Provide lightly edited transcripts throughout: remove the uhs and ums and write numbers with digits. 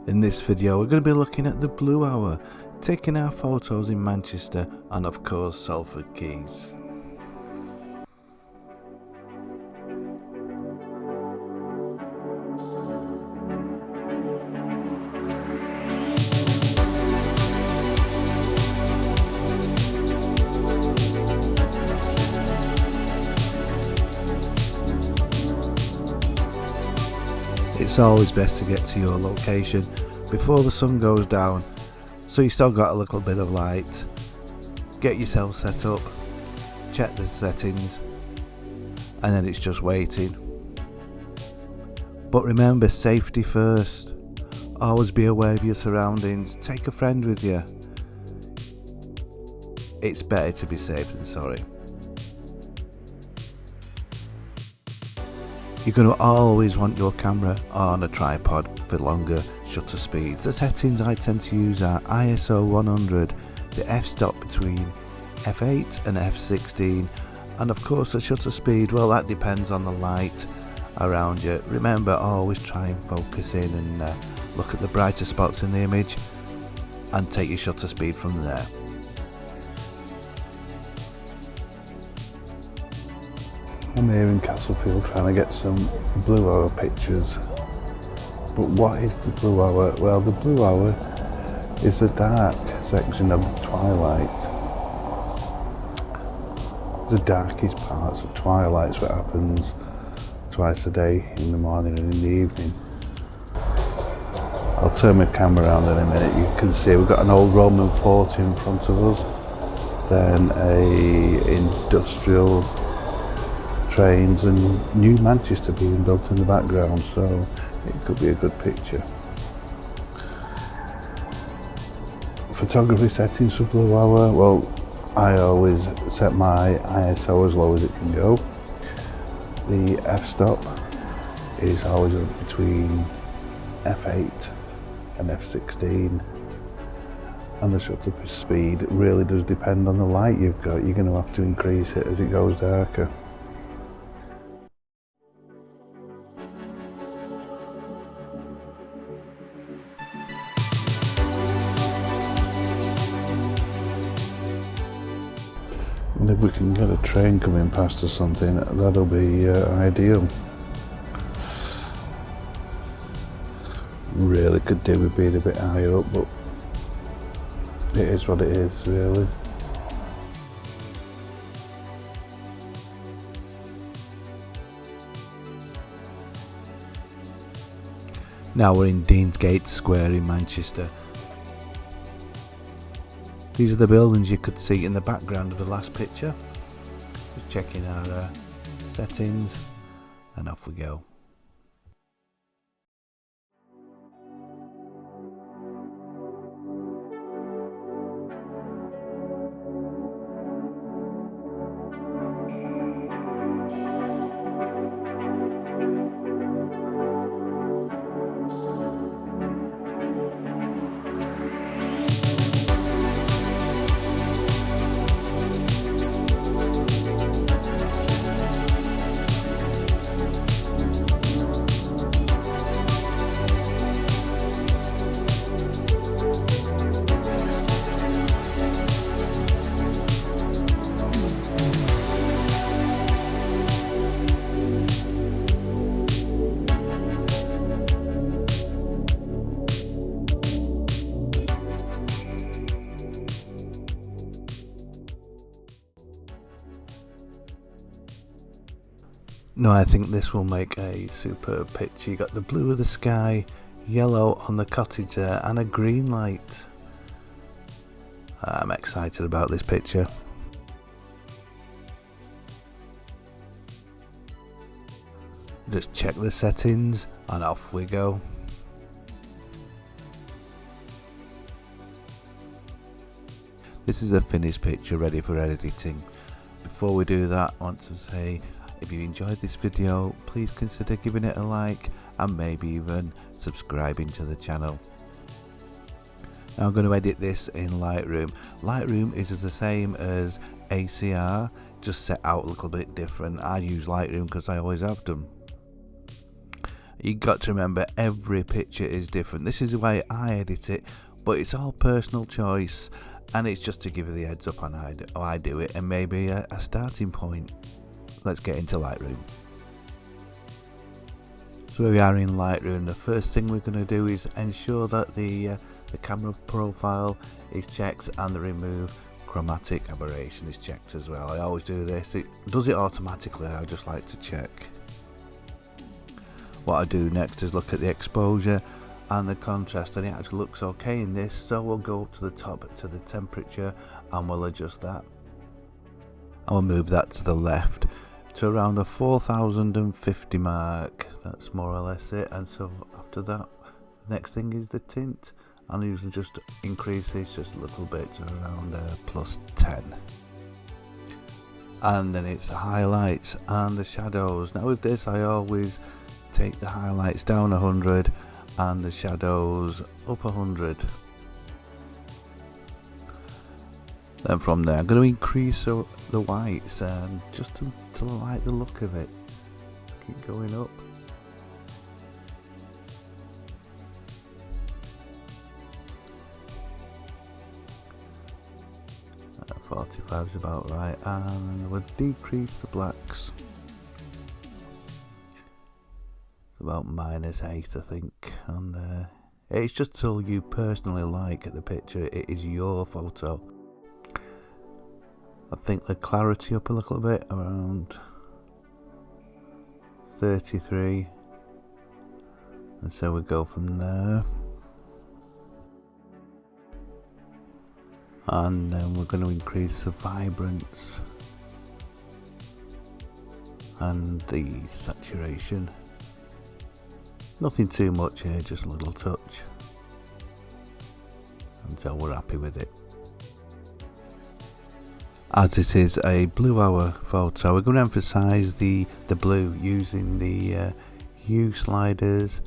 In this video we're going to be looking at the blue hour, taking our photos in Manchester and of course Salford Quays. It's always best to get to your location before the sun goes down, so you still got a little bit of light. Get yourself set up, check the settings, and then it's just waiting. But remember, safety first. Always be aware of your surroundings. Take a friend with you. It's better to be safe than sorry. You're going to always want your camera on a tripod for longer shutter speeds. The settings I tend to use are ISO 100, the f-stop between f8 and f16, and of course the shutter speed, well, that depends on the light around you. Remember, always try and focus in and look at the brighter spots in the image and take your shutter speed from there. I'm here in Castlefield trying to get some blue hour pictures. But what is the blue hour? Well, the blue hour is the dark section of the twilight. The darkest parts of twilight is what happens twice a day, in the morning and in the evening. I'll turn my camera around in a minute. You can see we've got an old Roman fort in front of us, then a industrial trains and new Manchester being built in the background, so it could be a good picture. Photography settings for blue hour, well, I always set my ISO as low as it can go. The f-stop is always between f8 and f16, and the shutter speed really does depend on the light you've got. You're going to have to increase it as it goes darker. And if we can get a train coming past or something, that'll be ideal. Really could do with being a bit higher up, but it is what it is, really. Now we're in Deansgate Square in Manchester. These are the buildings you could see in the background of the last picture. Just checking our settings, and off we go. No, I think this will make a superb picture. You got the blue of the sky, yellow on the cottage there, and a green light. I'm excited about this picture. Just check the settings and off we go. This is a finished picture ready for editing. Before we do that, I want to say, if you enjoyed this video, please consider giving it a like and maybe even subscribing to the channel. Now I'm going to edit this in Lightroom. Lightroom is the same as ACR, just set out a little bit different. I use Lightroom because I always have them. You got to remember, every picture is different. This is the way I edit it, but it's all personal choice, and it's just to give you the heads up on how I do it, and maybe a starting point. Let's get into Lightroom. So here we are in Lightroom. The first thing we're going to do is ensure that the camera profile is checked and the remove chromatic aberration is checked as well. I always do this. It does it automatically. I just like to check. What I do next is look at the exposure and the contrast, and it actually looks okay in this, so we'll go up to the top to the temperature and we'll adjust that, and we'll move that to the left to around the 4050 mark. That's more or less it. And so after that, the next thing is the tint. I'll usually just increase this just a little bit to around +10. And then it's the highlights and the shadows. Now with this, I always take the highlights down 100 and the shadows up 100. Then from there, I'm going to increase the whites and just to like the look of it. Keep going up. 45 is about right, and we'll decrease the blacks. It's about -8, I think, and it's just till you personally like the picture. It is your photo. I think the clarity up a little bit, around 33, and so we go from there. And then we're going to increase the vibrance and the saturation. Nothing too much here, just a little touch until we're happy with it. As it is a blue hour photo, we're going to emphasize the blue using the hue sliders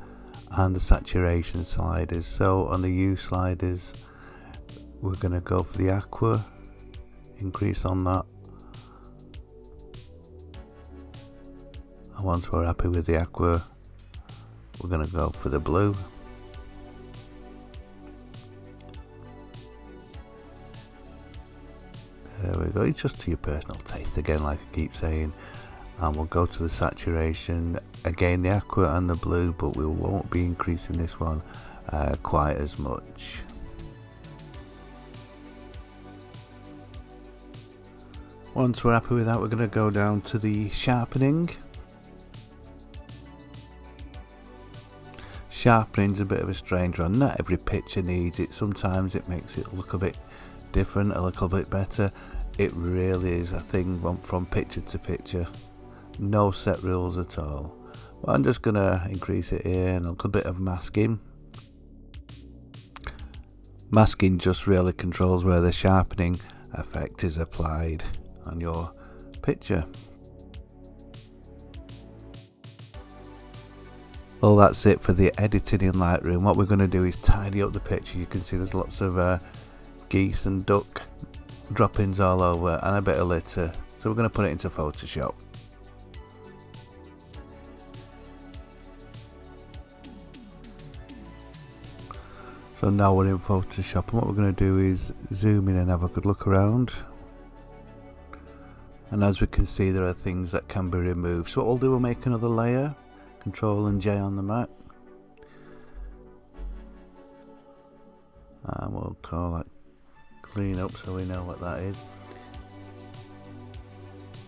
and the saturation sliders. So on the hue sliders, we're going to go for the aqua, increase on that, and once we're happy with the aqua, we're going to go for the blue. There we go, it's just to your personal taste again, like I keep saying. And we'll go to the saturation, again the aqua and the blue, but we won't be increasing this one quite as much. Once we're happy with that, we're going to go down to the sharpening. Sharpening's a bit of a strange one. Not every picture needs it. Sometimes it makes it look a bit different, a little bit better. It really is a thing from picture to picture. No set rules at all. But I'm just going to increase it here and a little bit of masking. Masking just really controls where the sharpening effect is applied on your picture. Well, that's it for the editing in Lightroom. What we're going to do is tidy up the picture. You can see there's lots of geese and duck droppings all over and a bit of litter, so we're going to put it into Photoshop. So now we're in Photoshop, and what we're going to do is zoom in and have a good look around. And as we can see, there are things that can be removed. So what we'll do, we'll make another layer, Control and J on the Mac, and we'll call that clean up so we know what that is.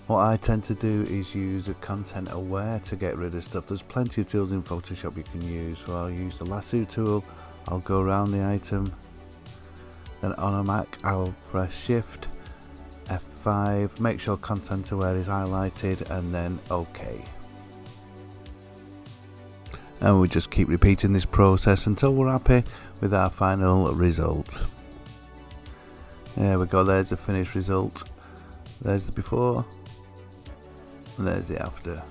What I tend to do is use the content aware to get rid of stuff. There's plenty of tools in Photoshop you can use. So I'll use the lasso tool, I'll go around the item, then on a Mac I'll press Shift F5, make sure content aware is highlighted, and then OK. And we just keep repeating this process until we're happy with our final result. There we go, there's the finished result. There's the before, and there's the after.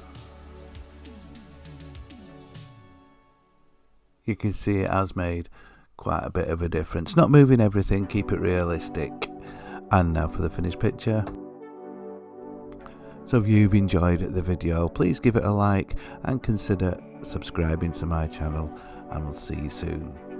You can see it has made quite a bit of a difference. Not moving everything, keep it realistic. And now for the finished picture. So if you've enjoyed the video, please give it a like and consider subscribing to my channel, and I'll see you soon.